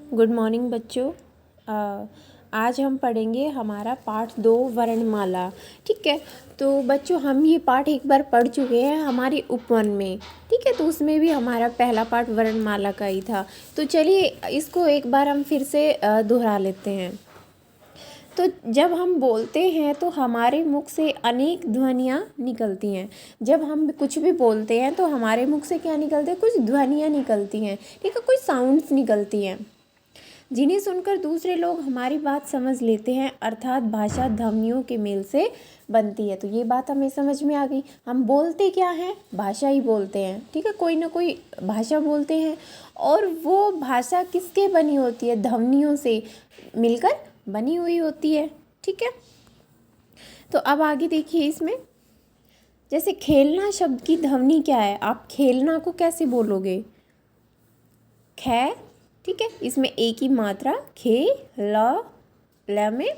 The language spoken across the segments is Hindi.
गुड मॉर्निंग बच्चों। आज हम पढ़ेंगे हमारा पाठ 2 वर्णमाला। ठीक है, तो बच्चों हम ये पाठ एक बार पढ़ चुके हैं हमारी उपवन में। ठीक है, तो उसमें भी हमारा पहला पाठ वर्णमाला का ही था। तो चलिए इसको एक बार हम फिर से दोहरा लेते हैं। तो जब हम बोलते हैं तो हमारे मुख से अनेक ध्वनियाँ निकलती हैं। जब हम कुछ भी बोलते हैं तो हमारे मुख से क्या निकलते हैं? कुछ ध्वनियाँ निकलती हैं। ठीक है, कुछ साउंड्स निकलती हैं जिन्हें सुनकर दूसरे लोग हमारी बात समझ लेते हैं, अर्थात भाषा ध्वनियों के मेल से बनती है। तो ये बात हमें समझ में आ गई। हम बोलते क्या हैं? भाषा ही बोलते हैं। ठीक है, कोई ना कोई भाषा बोलते हैं और वो भाषा किसके बनी होती है? ध्वनियों से मिलकर बनी हुई होती है। ठीक है, तो अब आगे देखिए इसमें, जैसे खेलना शब्द की ध्वनि क्या है? आप खेलना को कैसे बोलोगे? खे। ठीक है, इसमें एक ही मात्रा खे, ल में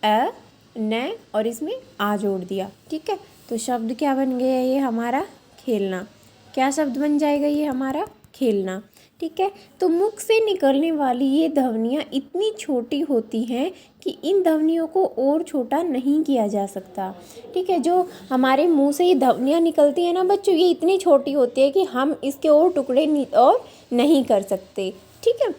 अ न और इसमें आ जोड़ दिया। ठीक है, तो शब्द क्या बन गया? ये हमारा खेलना। क्या शब्द बन जाएगा? ये हमारा खेलना। ठीक है, तो मुख से निकलने वाली ये ध्वनियाँ इतनी छोटी होती हैं कि इन ध्वनियों को और छोटा नहीं किया जा सकता। ठीक है, जो हमारे मुंह से ये ध्वनियाँ निकलती हैं ना बच्चों, ये इतनी छोटी होती है कि हम इसके और टुकड़े और नहीं कर सकते। ठीक है,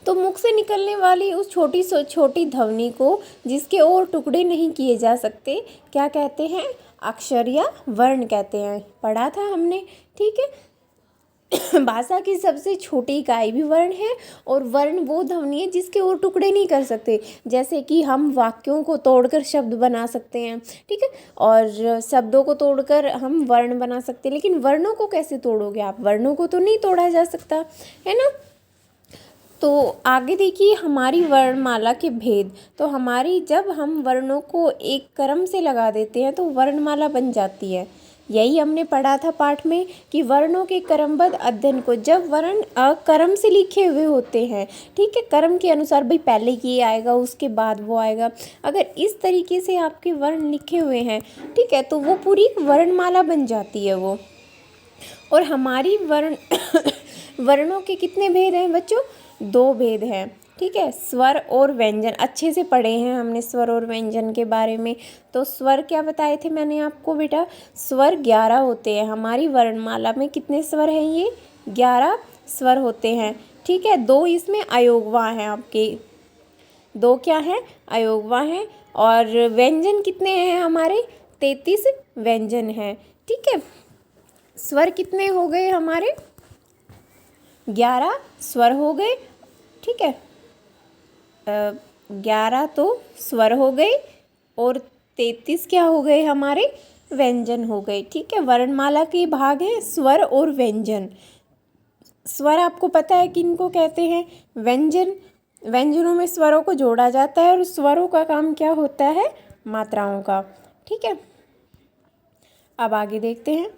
तो मुख से निकलने वाली उस छोटी से छोटी ध्वनि को जिसके और टुकड़े नहीं किए जा सकते क्या कहते हैं? अक्षर या वर्ण कहते हैं। पढ़ा था हमने। ठीक है, भाषा की सबसे छोटी इकाई भी वर्ण है और वर्ण वो ध्वनि है जिसके और टुकड़े नहीं कर सकते। जैसे कि हम वाक्यों को तोड़कर शब्द बना सकते हैं। ठीक है, और शब्दों को तोड़कर हम वर्ण बना सकते हैं, लेकिन वर्णों को कैसे तोड़ोगे आप? वर्णों को तो नहीं तोड़ा जा सकता, है ना। तो आगे देखिए हमारी वर्णमाला के भेद। तो हमारी जब हम वर्णों को एक क्रम से लगा देते हैं तो वर्णमाला बन जाती है। यही हमने पढ़ा था पाठ में कि वर्णों के क्रमबद्ध अध्ययन को, जब वर्ण क्रम से लिखे हुए होते हैं, ठीक है, क्रम के अनुसार, भाई पहले ये आएगा उसके बाद वो आएगा, अगर इस तरीके से आपके वर्ण लिखे हुए हैं, ठीक है, तो वो पूरी वर्णमाला बन जाती है वो। और हमारी वर्णों के कितने भेद हैं बच्चों? 2 भेद हैं। ठीक है, स्वर और व्यंजन। अच्छे से पढ़े हैं हमने स्वर और व्यंजन के बारे में। तो स्वर क्या बताए थे मैंने आपको बेटा? स्वर 11 होते हैं। हमारी वर्णमाला में कितने स्वर हैं? ये 11 स्वर होते हैं। ठीक है, 2 इसमें अयोगवा हैं आपके। 2 क्या हैं? अयोगवा हैं। और व्यंजन कितने हैं हमारे? 33 व्यंजन हैं। ठीक है, स्वर कितने हो गए हमारे? 11 स्वर हो गए। ठीक है, 11 तो स्वर हो गए और 33 क्या हो गए? हमारे व्यंजन हो गए। ठीक है, वर्णमाला के भाग हैं स्वर और व्यंजन। स्वर आपको पता है किनको कहते हैं? व्यंजन। व्यंजनों में स्वरों को जोड़ा जाता है और स्वरों का काम क्या होता है? मात्राओं का। ठीक है, अब आगे देखते हैं।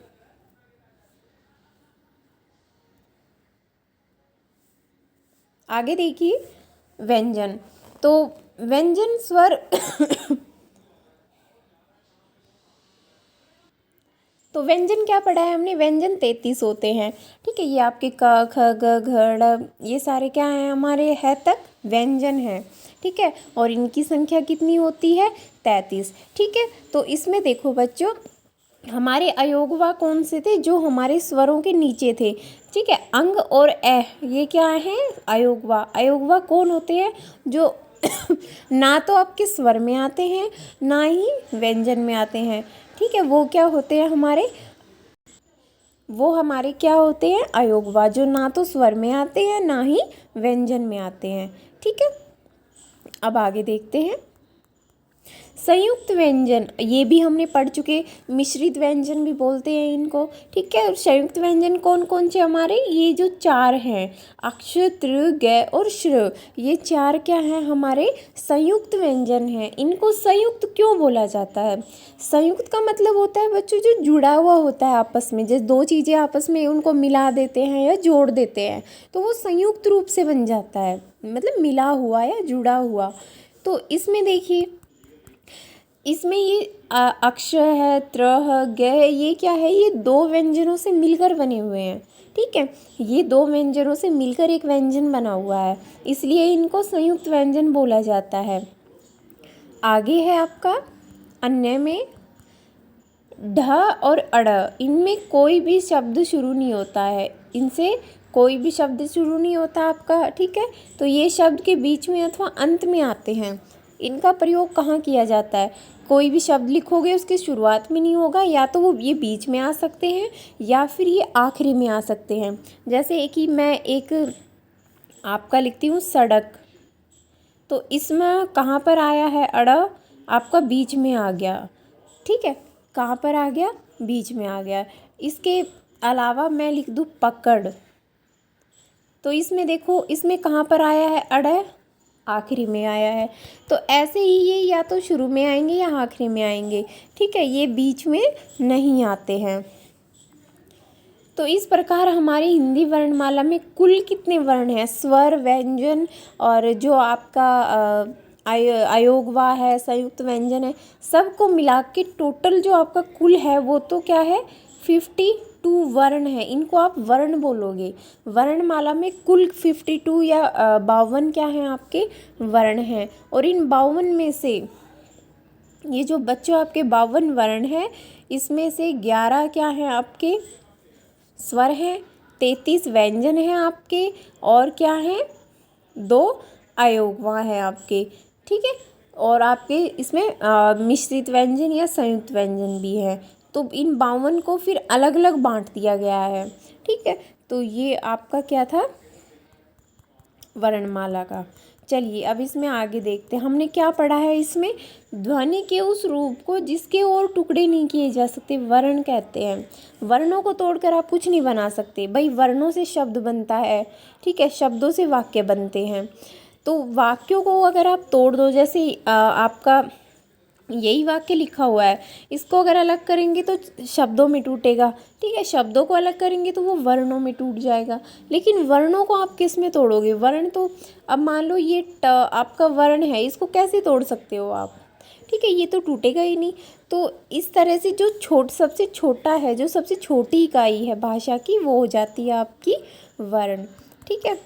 आगे देखिए व्यंजन। तो व्यंजन स्वर तो व्यंजन क्या पढ़ा है हमने? व्यंजन 33 होते हैं। ठीक है, ये आपके क ख ग घ ड़ ये सारे क्या हैं? हमारे है तक व्यंजन हैं। ठीक है, और इनकी संख्या कितनी होती है? 33। ठीक है, तो इसमें देखो बच्चों, हमारे अयोगवा कौन से थे? जो हमारे स्वरों के नीचे थे। ठीक है, अंग और ए ये क्या हैं? अयोगवा। अयोगवा कौन होते हैं? जो ना तो आपके स्वर में आते हैं ना ही व्यंजन में आते हैं। ठीक है, वो क्या होते हैं हमारे? वो हमारे क्या होते हैं? अयोगवा, जो ना तो स्वर में आते हैं ना ही व्यंजन में आते हैं। ठीक है, अब आगे देखते हैं। संयुक्त व्यंजन, ये भी हमने पढ़ चुके। मिश्रित व्यंजन भी बोलते हैं इनको। ठीक है, और संयुक्त व्यंजन कौन कौन से हमारे? ये जो 4 हैं, अक्ष, तृ, ग और श्र, ये 4 क्या हैं? हमारे संयुक्त व्यंजन हैं। इनको संयुक्त क्यों बोला जाता है? संयुक्त का मतलब होता है बच्चों जो जुड़ा हुआ होता है आपस में। जैसे 2 चीज़ें आपस में उनको मिला देते हैं या जोड़ देते हैं तो वो संयुक्त रूप से बन जाता है, मतलब मिला हुआ या जुड़ा हुआ। तो इसमें देखिए, इसमें ये अक्ष है, त्र है, ग है, ये क्या है? ये 2 व्यंजनों से मिलकर बने हुए हैं। ठीक है। ये दो व्यंजनों से मिलकर एक व्यंजन बना हुआ है, इसलिए इनको संयुक्त व्यंजन बोला जाता है। आगे है आपका अन्य में ढ और अड़, इनमें कोई भी शब्द शुरू नहीं होता है, इनसे कोई भी शब्द शुरू नहीं होता आपका, ठीक है। तो ये शब्द के बीच में अथवा अंत में आते हैं। इनका प्रयोग कहाँ किया जाता है? कोई भी शब्द लिखोगे उसकी शुरुआत में नहीं होगा, या तो वो ये बीच में आ सकते हैं या फिर ये आखिरी में आ सकते हैं। जैसे कि मैं एक आपका लिखती हूँ सड़क, तो इसमें कहाँ पर आया है अड़, आपका बीच में आ गया, ठीक है। कहाँ पर आ गया? बीच में आ गया। इसके अलावा मैं लिख दूँ पकड़, तो इसमें देखो इसमें कहाँ पर आया है अड़, आखिरी में आया है। तो ऐसे ही ये या तो शुरू में आएंगे या आखिरी में आएंगे, ठीक है, ये बीच में नहीं आते हैं। तो इस प्रकार हमारी हिंदी वर्णमाला में कुल कितने वर्ण हैं? स्वर, व्यंजन और जो आपका अयोगवा है, संयुक्त व्यंजन है, सबको मिला के टोटल जो आपका कुल है वो तो क्या है? 52 वर्ण है। इनको आप वर्ण बोलोगे। वर्णमाला में कुल 52 या 52 क्या हैं आपके वर्ण हैं। और इन 52 में से ये जो बच्चों आपके 52 वर्ण हैं, इसमें से 11 क्या हैं आपके स्वर हैं, 33 व्यंजन हैं आपके, और क्या हैं 2 अयोगवा हैं आपके, ठीक है। और आपके इसमें मिश्रित व्यंजन या संयुक्त व्यंजन भी है। तो इन 52 को फिर अलग अलग बांट दिया गया है, ठीक है। तो ये आपका क्या था? वर्णमाला का। चलिए अब इसमें आगे देखते हैं हमने क्या पढ़ा है। इसमें ध्वनि के उस रूप को जिसके और टुकड़े नहीं किए जा सकते वर्ण कहते हैं। वर्णों को तोड़कर आप कुछ नहीं बना सकते भाई, वर्णों से शब्द बनता है, ठीक है, शब्दों से वाक्य बनते हैं। तो वाक्यों को अगर आप तोड़ दो, जैसे आपका यही वाक्य लिखा हुआ है, इसको अगर अलग करेंगे तो शब्दों में टूटेगा, ठीक है, शब्दों को अलग करेंगे तो वो वर्णों में टूट जाएगा। लेकिन वर्णों को आप किस में तोड़ोगे? वर्ण तो अब मान लो ये आपका वर्ण है, इसको कैसे तोड़ सकते हो आप? ठीक है, ये तो टूटेगा ही नहीं। तो इस तरह से जो सबसे छोटा है, जो सबसे छोटी इकाई है भाषा की, वो हो जाती है आपकी वर्ण, ठीक है।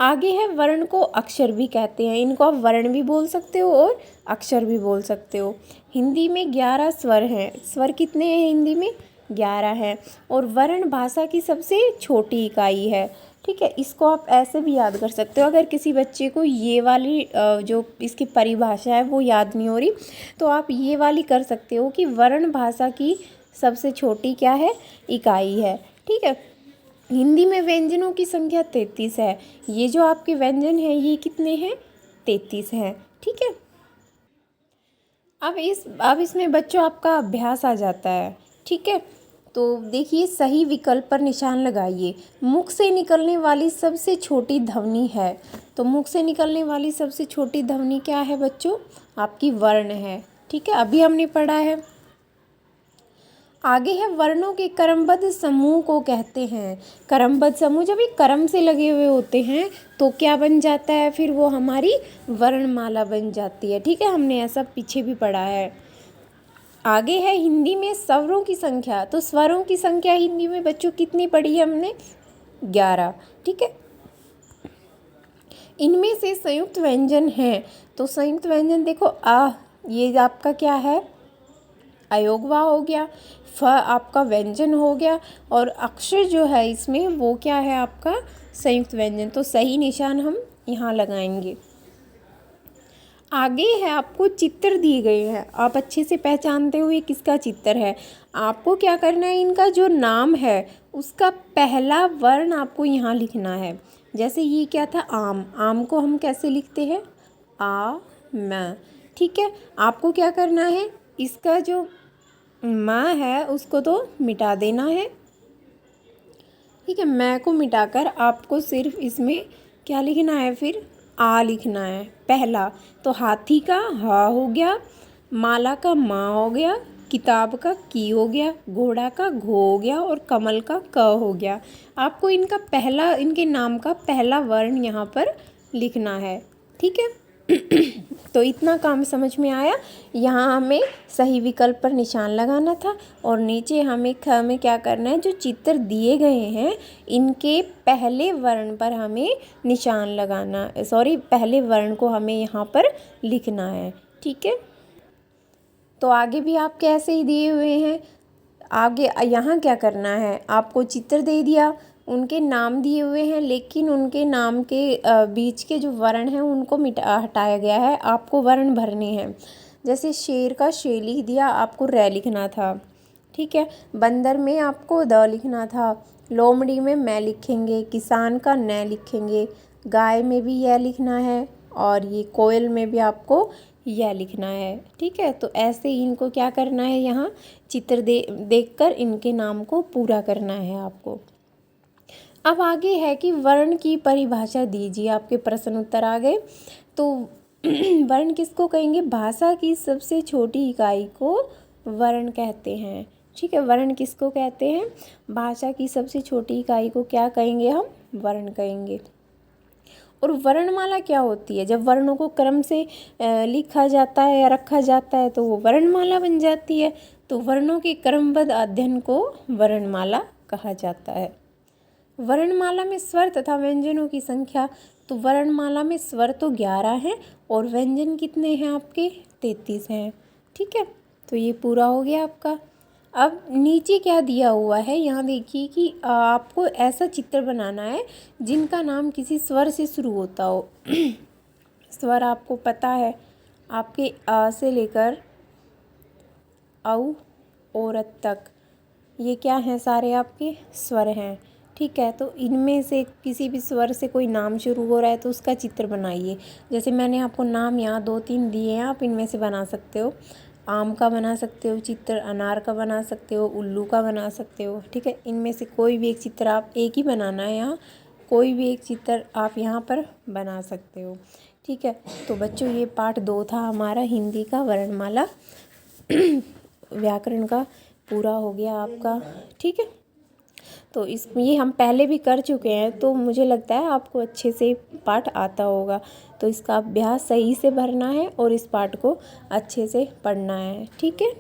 आगे है वर्ण को अक्षर भी कहते हैं। इनको आप वर्ण भी बोल सकते हो और अक्षर भी बोल सकते हो। हिंदी में 11 स्वर हैं। स्वर कितने हैं हिंदी में? 11 हैं। और वर्ण भाषा की सबसे छोटी इकाई है, ठीक है। इसको आप ऐसे भी याद कर सकते हो। अगर किसी बच्चे को ये वाली जो इसकी परिभाषा है वो याद नहीं हो रही, तो आप ये वाली कर सकते हो कि वर्ण भाषा की सबसे छोटी क्या है? इकाई है, ठीक है। हिंदी में व्यंजनों की संख्या 33 है। ये जो आपके व्यंजन हैं ये कितने हैं? 33 हैं, ठीक है। अब इसमें बच्चों आपका अभ्यास आ जाता है, ठीक है। तो देखिए सही विकल्प पर निशान लगाइए। मुख से निकलने वाली सबसे छोटी ध्वनि है। तो मुख से निकलने वाली सबसे छोटी ध्वनि क्या है बच्चों? आपकी वर्ण है, ठीक है, अभी हमने पढ़ा है। आगे है वर्णों के क्रमबद्ध समूह को कहते हैं। क्रमबद्ध समूह जब ये क्रम से लगे हुए होते हैं तो क्या बन जाता है? फिर वो हमारी वर्णमाला बन जाती है, ठीक है। हमने ऐसा पीछे भी पढ़ा है। आगे है हिंदी में स्वरों की संख्या। तो स्वरों की संख्या हिंदी में बच्चों कितनी पढ़ी है हमने? 11, ठीक है। इनमें से संयुक्त व्यंजन हैं। तो संयुक्त व्यंजन देखो ये आपका क्या है? अयोगवा हो गया, फ आपका व्यंजन हो गया, और अक्षर जो है इसमें वो क्या है आपका? संयुक्त व्यंजन। तो सही निशान हम यहाँ लगाएंगे। आगे है आपको चित्र दिए गए हैं। आप अच्छे से पहचानते हो ये किसका चित्र है। आपको क्या करना है? इनका जो नाम है उसका पहला वर्ण आपको यहाँ लिखना है। जैसे ये क्या था? आम। आम को हम कैसे लिखते हैं? आ म, ठीक है। आपको क्या करना है? इसका जो माँ है उसको तो मिटा देना है, ठीक है। मैं को मिटाकर आपको सिर्फ इसमें क्या लिखना है? फिर आ लिखना है पहला। तो हाथी का हा हो गया, माला का माँ हो गया, किताब का की हो गया, घोड़ा का घो हो गया, और कमल का क हो गया। आपको इनके नाम का पहला वर्ण यहाँ पर लिखना है, ठीक है। तो इतना काम समझ में आया। यहाँ हमें सही विकल्प पर निशान लगाना था और नीचे हमें क्या करना है, जो चित्र दिए गए हैं इनके पहले वर्ण पर हमें निशान लगाना, पहले वर्ण को हमें यहाँ पर लिखना है। ठीक है, तो आगे भी आपके ऐसे ही दिए हुए हैं। आगे यहाँ क्या करना है, आपको चित्र दे दिया, उनके नाम दिए हुए हैं, लेकिन उनके नाम के बीच के जो वर्ण हैं उनको हटाया गया है। आपको वर्ण भरने हैं। जैसे शेर का शे लिख दिया, आपको रै लिखना था। ठीक है, बंदर में आपको द लिखना था, लोमड़ी में मैं लिखेंगे, किसान का न लिखेंगे, गाय में भी यह लिखना है और ये कोयल में भी आपको यह लिखना है। ठीक है, तो ऐसे ही इनको क्या करना है, यहाँ चित्र देखकर इनके नाम को पूरा करना है आपको। अब आगे है कि वर्ण की परिभाषा दीजिए। आपके प्रश्न उत्तर आ गए। तो वर्ण किसको कहेंगे, भाषा की सबसे छोटी इकाई को वर्ण कहते हैं। ठीक है, वर्ण किसको कहते हैं, भाषा की सबसे छोटी इकाई को क्या कहेंगे, हम वर्ण कहेंगे। और वर्णमाला क्या होती है, जब वर्णों को क्रम से लिखा जाता है या रखा जाता है तो वो वर्णमाला बन जाती है। तो वर्णों के क्रमबद्ध अध्ययन को वर्णमाला कहा जाता है। वर्णमाला में स्वर तथा व्यंजनों की संख्या, तो वर्णमाला में स्वर तो 11 हैं और व्यंजन कितने हैं आपके, 33 हैं। ठीक है, तो ये पूरा हो गया आपका। अब नीचे क्या दिया हुआ है, यहाँ देखिए कि आपको ऐसा चित्र बनाना है जिनका नाम किसी स्वर से शुरू होता हो। स्वर आपको पता है, आपके आ से लेकर औ औरत तक ये क्या हैं, सारे आपके स्वर हैं। ठीक है, तो इनमें से किसी भी स्वर से कोई नाम शुरू हो रहा है तो उसका चित्र बनाइए। जैसे मैंने आपको नाम यहाँ 2-3 दिए हैं, आप इनमें से बना सकते हो। आम का बना सकते हो चित्र, अनार का बना सकते हो, उल्लू का बना सकते हो। ठीक है, इनमें से कोई भी एक चित्र, आप एक ही बनाना है यहाँ, कोई भी एक चित्र आप यहाँ पर बना सकते हो। ठीक है, तो बच्चों ये पार्ट 2 था हमारा हिंदी का वर्णमाला व्याकरण का, पूरा हो गया आपका। ठीक है, तो ये हम पहले भी कर चुके हैं, तो मुझे लगता है आपको अच्छे से पाठ आता होगा। तो इसका अभ्यास सही से भरना है और इस पाठ को अच्छे से पढ़ना है। ठीक है।